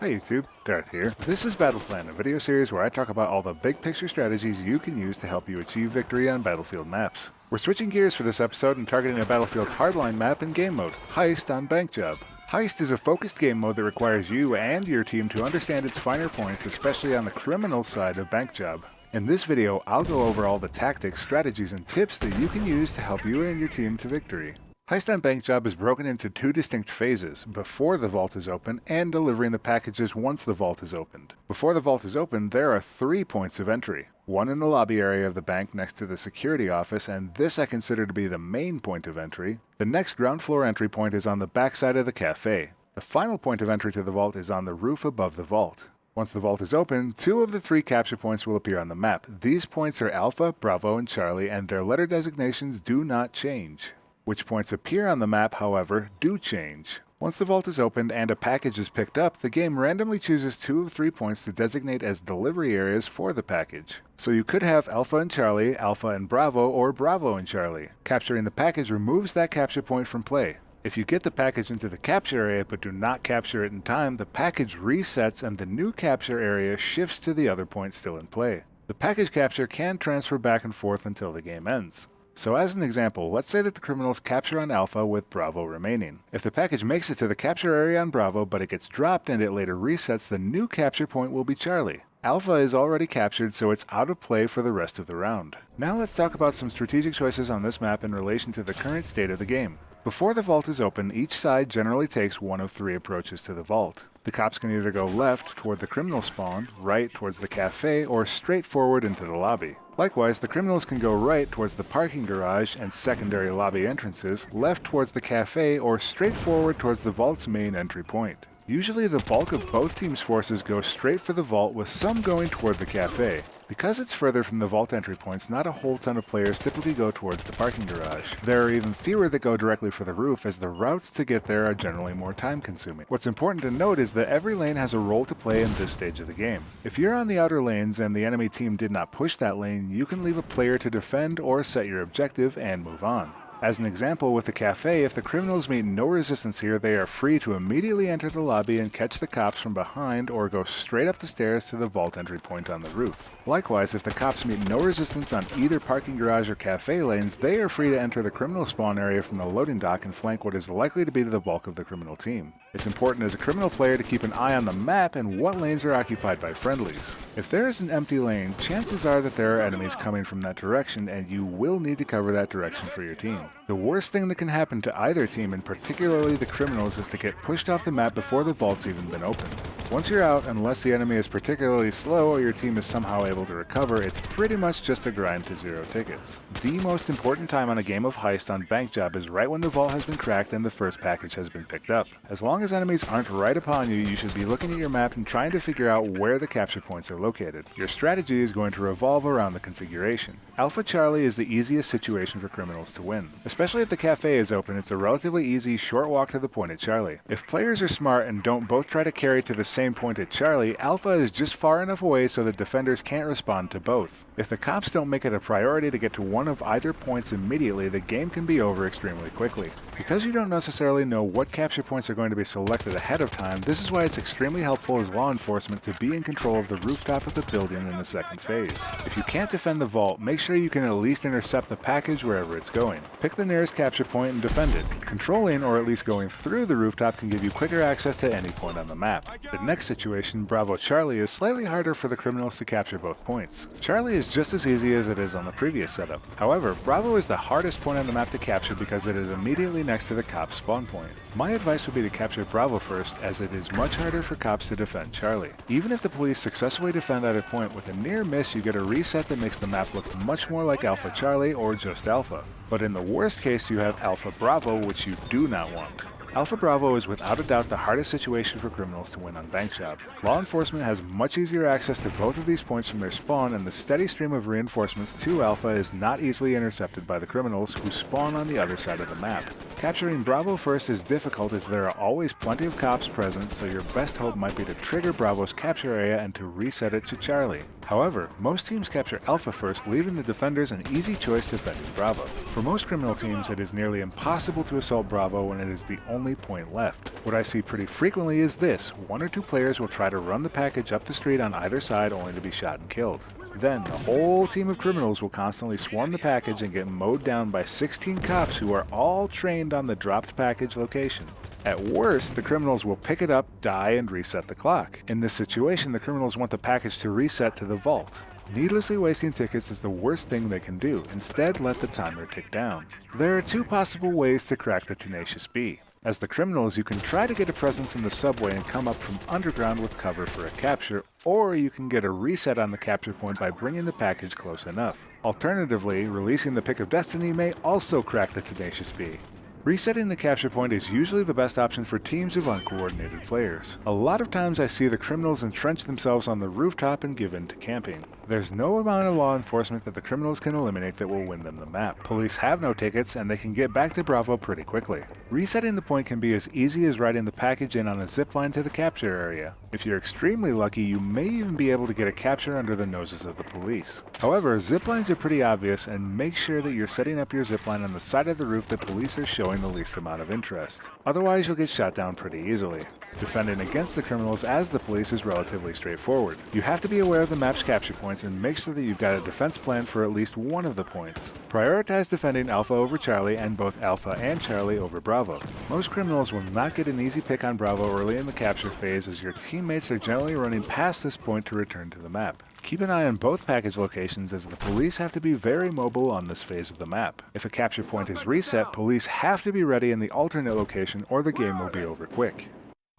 Hi YouTube, Darth here. This is Battle Plan, a video series where I talk about all the big picture strategies you can use to help you achieve victory on battlefield maps. We're switching gears for this episode and targeting a battlefield hardline map in game mode, Heist on Bank Job. Heist is a focused game mode that requires you and your team to understand its finer points, especially on the criminal side of Bank Job. In this video, I'll go over all the tactics, strategies, and tips that you can use to help you and your team to victory. Heist on Bank Job is broken into two distinct phases, before the vault is open and delivering the packages once the vault is opened. Before the vault is opened, there are 3 points of entry. One in the lobby area of the bank next to the security office, and this I consider to be the main point of entry. The next ground floor entry point is on the backside of the cafe. The final point of entry to the vault is on the roof above the vault. Once the vault is open, 2 of the 3 capture points will appear on the map. These points are Alpha, Bravo, and Charlie, and their letter designations do not change. Which points appear on the map, however, do change. Once the vault is opened and a package is picked up, the game randomly chooses 2 of 3 points to designate as delivery areas for the package. So you could have Alpha and Charlie, Alpha and Bravo, or Bravo and Charlie. Capturing the package removes that capture point from play. If you get the package into the capture area but do not capture it in time, the package resets and the new capture area shifts to the other point still in play. The package capture can transfer back and forth until the game ends. So as an example, let's say that the criminals capture on Alpha with Bravo remaining. If the package makes it to the capture area on Bravo but it gets dropped and it later resets, the new capture point will be Charlie. Alpha is already captured, so it's out of play for the rest of the round. Now let's talk about some strategic choices on this map in relation to the current state of the game. Before the vault is open, each side generally takes one of 3 approaches to the vault. The cops can either go left toward the criminal spawn, right towards the cafe, or straight forward into the lobby. Likewise, the criminals can go right towards the parking garage and secondary lobby entrances, left towards the cafe, or straight forward towards the vault's main entry point. Usually the bulk of both teams' forces go straight for the vault, with some going toward the cafe. Because it's further from the vault entry points, not a whole ton of players typically go towards the parking garage. There are even fewer that go directly for the roof, as the routes to get there are generally more time consuming. What's important to note is that every lane has a role to play in this stage of the game. If you're on the outer lanes and the enemy team did not push that lane, you can leave a player to defend or set your objective and move on. As an example, with the cafe, if the criminals meet no resistance here, they are free to immediately enter the lobby and catch the cops from behind or go straight up the stairs to the vault entry point on the roof. Likewise, if the cops meet no resistance on either parking garage or cafe lanes, they are free to enter the criminal spawn area from the loading dock and flank what is likely to be the bulk of the criminal team. It's important as a criminal player to keep an eye on the map and what lanes are occupied by friendlies. If there is an empty lane, chances are that there are enemies coming from that direction and you will need to cover that direction for your team. The worst thing that can happen to either team, and particularly the criminals, is to get pushed off the map before the vault's even been opened. Once you're out, unless the enemy is particularly slow or your team is somehow able to recover, it's pretty much just a grind to 0 tickets. The most important time on a game of Heist on Bank Job is right when the vault has been cracked and the first package has been picked up. As long as enemies aren't right upon you, you should be looking at your map and trying to figure out where the capture points are located. Your strategy is going to revolve around the configuration. Alpha Charlie is the easiest situation for criminals to win. Especially if the cafe is open, it's a relatively easy, short walk to the point at Charlie. If players are smart and don't both try to carry to the same point at Charlie, Alpha is just far enough away so that defenders can't respond to both. If the cops don't make it a priority to get to one of either points immediately, the game can be over extremely quickly. Because you don't necessarily know what capture points are going to be selected ahead of time, this is why it's extremely helpful as law enforcement to be in control of the rooftop of the building in the second phase. If you can't defend the vault, make sure you can at least intercept the package wherever it's going. Pick the nearest capture point and defend it. Controlling or at least going through the rooftop can give you quicker access to any point on the map. The next situation, Bravo Charlie, is slightly harder for the criminals to capture both points. Charlie is just as easy as it is on the previous setup. However, Bravo is the hardest point on the map to capture because it is immediately next to the cop's spawn point. My advice would be to capture Bravo first, as it is much harder for cops to defend Charlie. Even if the police successfully defend either point, with a near miss you get a reset that makes the map look much more like Alpha Charlie or just Alpha. But in the worst case you have Alpha Bravo, which you do not want. Alpha Bravo is without a doubt the hardest situation for criminals to win on Bank Job. Law enforcement has much easier access to both of these points from their spawn, and the steady stream of reinforcements to Alpha is not easily intercepted by the criminals who spawn on the other side of the map. Capturing Bravo first is difficult as there are always plenty of cops present, so your best hope might be to trigger Bravo's capture area and to reset it to Charlie. However, most teams capture Alpha first, leaving the defenders an easy choice defending Bravo. For most criminal teams, it is nearly impossible to assault Bravo when it is the only point left. What I see pretty frequently is this: one or two players will try to run the package up the street on either side only to be shot and killed. Then, the whole team of criminals will constantly swarm the package and get mowed down by 16 cops who are all trained on the dropped package location. At worst, the criminals will pick it up, die, and reset the clock. In this situation, the criminals want the package to reset to the vault. Needlessly wasting tickets is the worst thing they can do. Instead, let the timer tick down. There are two possible ways to crack the Tenacious B. As the criminals, you can try to get a presence in the subway and come up from underground with cover for a capture, or you can get a reset on the capture point by bringing the package close enough. Alternatively, releasing the Pick of Destiny may also crack the Tenacious B. Resetting the capture point is usually the best option for teams of uncoordinated players. A lot of times I see the criminals entrench themselves on the rooftop and give in to camping. There's no amount of law enforcement that the criminals can eliminate that will win them the map. Police have no tickets and they can get back to Bravo pretty quickly. Resetting the point can be as easy as riding the package in on a zipline to the capture area. If you're extremely lucky, you may even be able to get a capture under the noses of the police. However, ziplines are pretty obvious, and make sure that you're setting up your zipline on the side of the roof that police are showing the least amount of interest. Otherwise, you'll get shot down pretty easily. Defending against the criminals as the police is relatively straightforward. You have to be aware of the map's capture points and make sure that you've got a defense plan for at least one of the points. Prioritize defending Alpha over Charlie and both Alpha and Charlie over Bravo. Most criminals will not get an easy pick on Bravo early in the capture phase, as your teammates are generally running past this point to return to the map. Keep an eye on both package locations, as the police have to be very mobile on this phase of the map. If a capture point is reset, police have to be ready in the alternate location or the game will be over quick.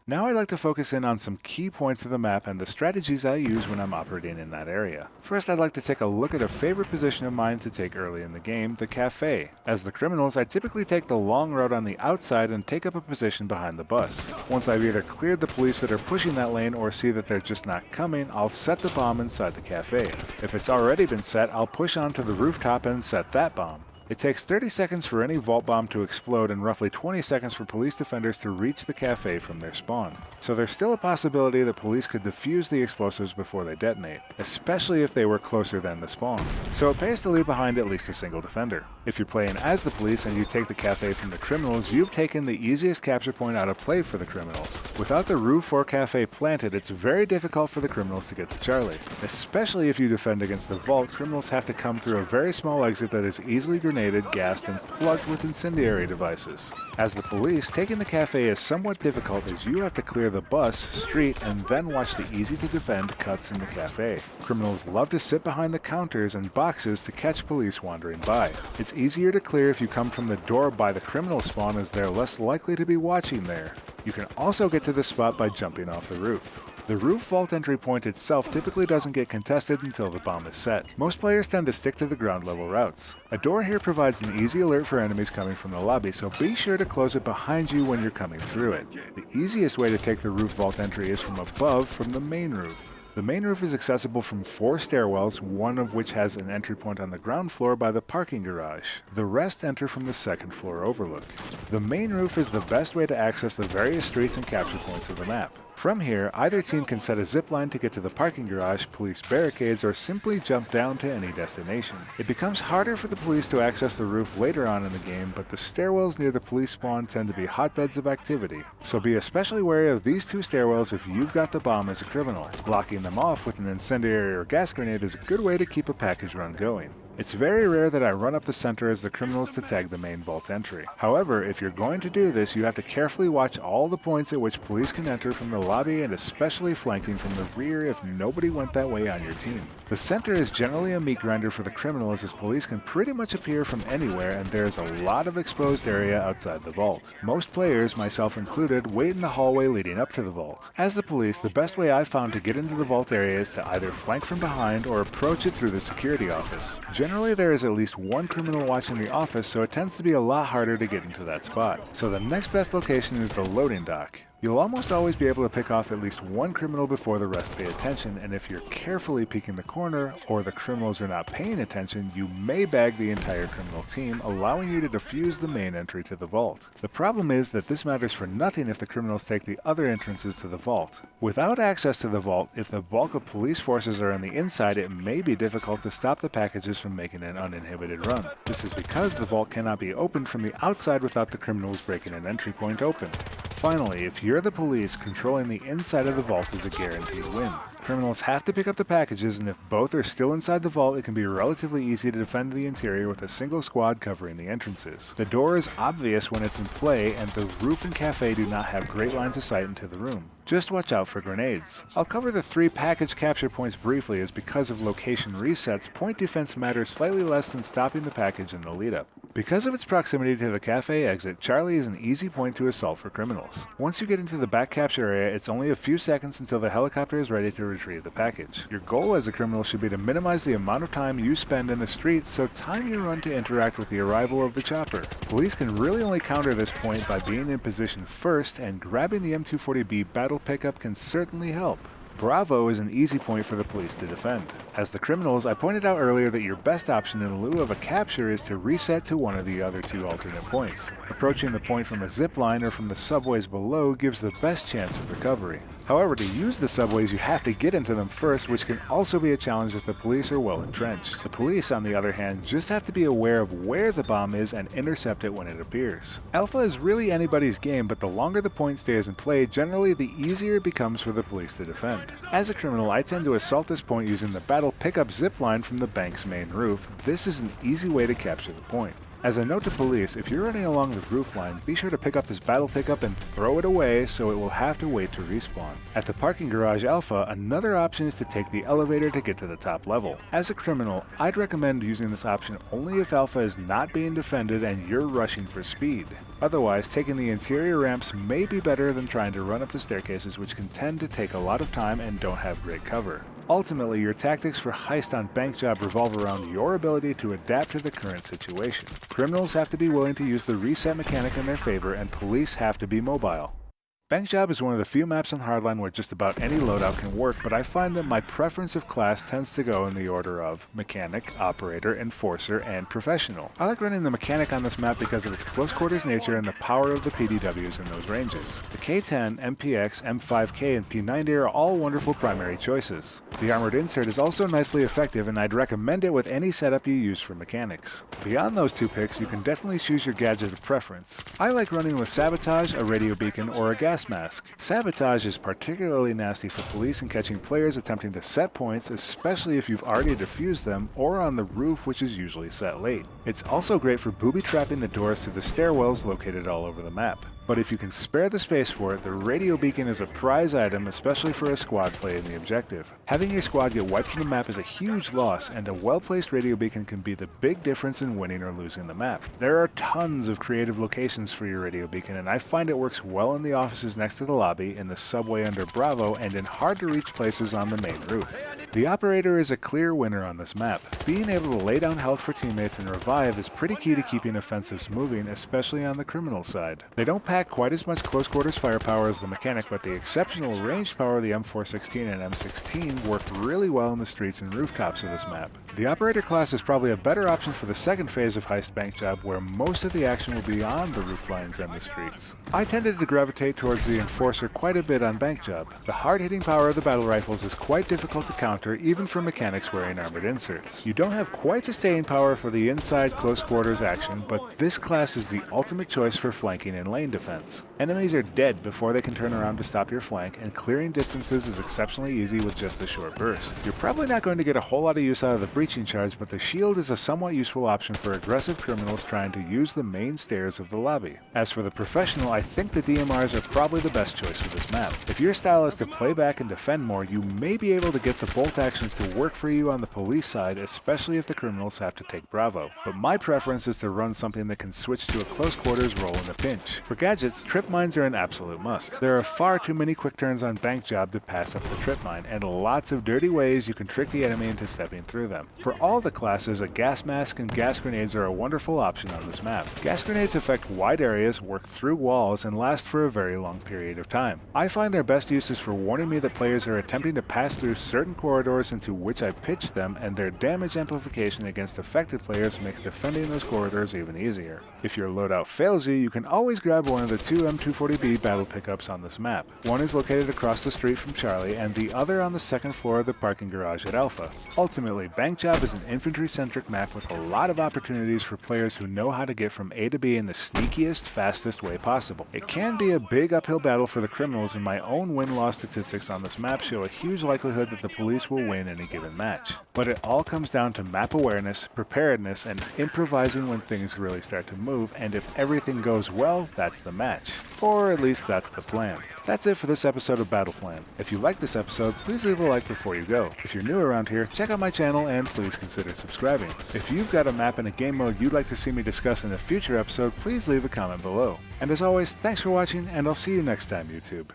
Now I'd like to focus in on some key points of the map and the strategies I use when I'm operating in that area. First, I'd like to take a look at a favorite position of mine to take early in the game, the cafe. As the criminals, I typically take the long road on the outside and take up a position behind the bus. Once I've either cleared the police that are pushing that lane or see that they're just not coming, I'll set the bomb inside the cafe. If it's already been set, I'll push onto the rooftop and set that bomb. It takes 30 seconds for any vault bomb to explode and roughly 20 seconds for police defenders to reach the cafe from their spawn. So there's still a possibility that police could defuse the explosives before they detonate, especially if they were closer than the spawn. So it pays to leave behind at least a single defender. If you're playing as the police and you take the cafe from the criminals, you've taken the easiest capture point out of play for the criminals. Without the roof or cafe planted, it's very difficult for the criminals to get to Charlie. Especially if you defend against the vault, criminals have to come through a very small exit that is easily grenaded, gassed, and plugged with incendiary devices. As the police, taking the cafe is somewhat difficult, as you have to clear the bus, street, and then watch the easy-to-defend cuts in the cafe. Criminals love to sit behind the counters and boxes to catch police wandering by. It's easier to clear if you come from the door by the criminal spawn, as they're less likely to be watching there. You can also get to the spot by jumping off the roof. The roof vault entry point itself typically doesn't get contested until the bomb is set. Most players tend to stick to the ground level routes. A door here provides an easy alert for enemies coming from the lobby, so be sure to close it behind you when you're coming through it. The easiest way to take the roof vault entry is from above, from the main roof. The main roof is accessible from 4 stairwells, one of which has an entry point on the ground floor by the parking garage. The rest enter from the second floor overlook. The main roof is the best way to access the various streets and capture points of the map. From here, either team can set a zipline to get to the parking garage, police barricades, or simply jump down to any destination. It becomes harder for the police to access the roof later on in the game, but the stairwells near the police spawn tend to be hotbeds of activity. So be especially wary of these 2 stairwells if you've got the bomb as a criminal. Blocking them off with an incendiary or gas grenade is a good way to keep a package run going. It's very rare that I run up the center as the criminals to tag the main vault entry. However, if you're going to do this, you have to carefully watch all the points at which police can enter from the lobby, and especially flanking from the rear if nobody went that way on your team. The center is generally a meat grinder for the criminals, as police can pretty much appear from anywhere and there's a lot of exposed area outside the vault. Most players, myself included, wait in the hallway leading up to the vault. As the police, the best way I've found to get into the vault area is to either flank from behind or approach it through the security office. Generally, there is at least one criminal watching the office, so it tends to be a lot harder to get into that spot. So the next best location is the loading dock. You'll almost always be able to pick off at least one criminal before the rest pay attention, and if you're carefully peeking the corner, or the criminals are not paying attention, you may bag the entire criminal team, allowing you to defuse the main entry to the vault. The problem is that this matters for nothing if the criminals take the other entrances to the vault. Without access to the vault, if the bulk of police forces are on the inside, it may be difficult to stop the packages from making an uninhibited run. This is because the vault cannot be opened from the outside without the criminals breaking an entry point open. Finally, if you're the police, controlling the inside of the vault is a guaranteed win. Criminals have to pick up the packages, and if both are still inside the vault, it can be relatively easy to defend the interior with a single squad covering the entrances. The door is obvious when it's in play, and the roof and cafe do not have great lines of sight into the room. Just watch out for grenades. I'll cover the 3 package capture points briefly, as because of location resets, point defense matters slightly less than stopping the package in the lead up. Because of its proximity to the cafe exit, Charlie is an easy point to assault for criminals. Once you get into the back capture area, it's only a few seconds until the helicopter is ready to retrieve the package. Your goal as a criminal should be to minimize the amount of time you spend in the streets, so time your run to interact with the arrival of the chopper. Police can really only counter this point by being in position first, and grabbing the M240B battle pickup can certainly help. Bravo is an easy point for the police to defend. As the criminals, I pointed out earlier that your best option in lieu of a capture is to reset to one of the other 2 alternate points. Approaching the point from a zip line or from the subways below gives the best chance of recovery. However, to use the subways, you have to get into them first, which can also be a challenge if the police are well entrenched. The police, on the other hand, just have to be aware of where the bomb is and intercept it when it appears. Alpha is really anybody's game, but the longer the point stays in play, generally the easier it becomes for the police to defend. As a criminal, I tend to assault this point using the battle pickup zipline from the bank's main roof. This is an easy way to capture the point. As a note to police, if you're running along the roof line, be sure to pick up this battle pickup and throw it away so it will have to wait to respawn. At the parking garage Alpha, another option is to take the elevator to get to the top level. As a criminal, I'd recommend using this option only if Alpha is not being defended and you're rushing for speed. Otherwise, taking the interior ramps may be better than trying to run up the staircases, which can tend to take a lot of time and don't have great cover. Ultimately, your tactics for heist on bank job revolve around your ability to adapt to the current situation. Criminals have to be willing to use the reset mechanic in their favor, and police have to be mobile. Bank Job is one of the few maps on Hardline where just about any loadout can work, but I find that my preference of class tends to go in the order of Mechanic, Operator, Enforcer, and Professional. I like running the Mechanic on this map because of its close quarters nature and the power of the PDWs in those ranges. The K10, MPX, M5K, and P90 are all wonderful primary choices. The Armored Insert is also nicely effective, and I'd recommend it with any setup you use for mechanics. Beyond those 2 picks, you can definitely choose your gadget of preference. I like running with Sabotage, a radio beacon, or a gas mask. Sabotage is particularly nasty for police in catching players attempting to set points, especially if you've already defused them, or on the roof, which is usually set late. It's also great for booby-trapping the doors to the stairwells located all over the map. But if you can spare the space for it, the radio beacon is a prize item, especially for a squad play in the objective. Having your squad get wiped from the map is a huge loss, and a well-placed radio beacon can be the big difference in winning or losing the map. There are tons of creative locations for your radio beacon, and I find it works well in the offices next to the lobby, in the subway under Bravo, and in hard-to-reach places on the main roof. The Operator is a clear winner on this map. Being able to lay down health for teammates and revive is pretty key to keeping offensives moving, especially on the criminal side. They don't pack quite as much close quarters firepower as the Mechanic, but the exceptional range power of the M416 and M16 work really well in the streets and rooftops of this map. The Operator class is probably a better option for the second phase of Heist Bank Job, where most of the action will be on the roof lines and the streets. I tended to gravitate towards the Enforcer quite a bit on Bank Job. The hard-hitting power of the battle rifles is quite difficult to counter, even for mechanics wearing armored inserts. You don't have quite the staying power for the inside close quarters action, but this class is the ultimate choice for flanking and lane defense. Enemies are dead before they can turn around to stop your flank, and clearing distances is exceptionally easy with just a short burst. You're probably not going to get a whole lot of use out of the breaching charge, but the shield is a somewhat useful option for aggressive criminals trying to use the main stairs of the lobby. As for the Professional, I think the DMRs are probably the best choice for this map. If your style is to play back and defend more, you may be able to get the bolt actions to work for you on the police side, especially if the criminals have to take Bravo. But my preference is to run something that can switch to a close quarters role in a pinch. For gadgets, trip mines are an absolute must. There are far too many quick turns on Bank Job to pass up the trip mine, and lots of dirty ways you can trick the enemy into stepping through them. For all the classes, a gas mask and gas grenades are a wonderful option on this map. Gas grenades affect wide areas, work through walls, and last for a very long period of time. I find their best use is for warning me that players are attempting to pass through certain corridors into which I pitch them, and their damage amplification against affected players makes defending those corridors even easier. If your loadout fails you, you can always grab one of the two M240B battle pickups on this map. One is located across the street from Charlie, and the other on the second floor of the parking garage at Alpha. Ultimately, Bank Job is an infantry-centric map with a lot of opportunities for players who know how to get from A to B in the sneakiest, fastest way possible. It can be a big uphill battle for the criminals, and my own win-loss statistics on this map show a huge likelihood that the police will win any given match. But it all comes down to map awareness, preparedness, and improvising when things really start to move, and if everything goes well, that's the match. Or at least that's the plan. That's it for this episode of Battle Plan. If you liked this episode, please leave a like before you go. If you're new around here, check out my channel and please consider subscribing. If you've got a map and a game mode you'd like to see me discuss in a future episode, please leave a comment below. And as always, thanks for watching, and I'll see you next time, YouTube.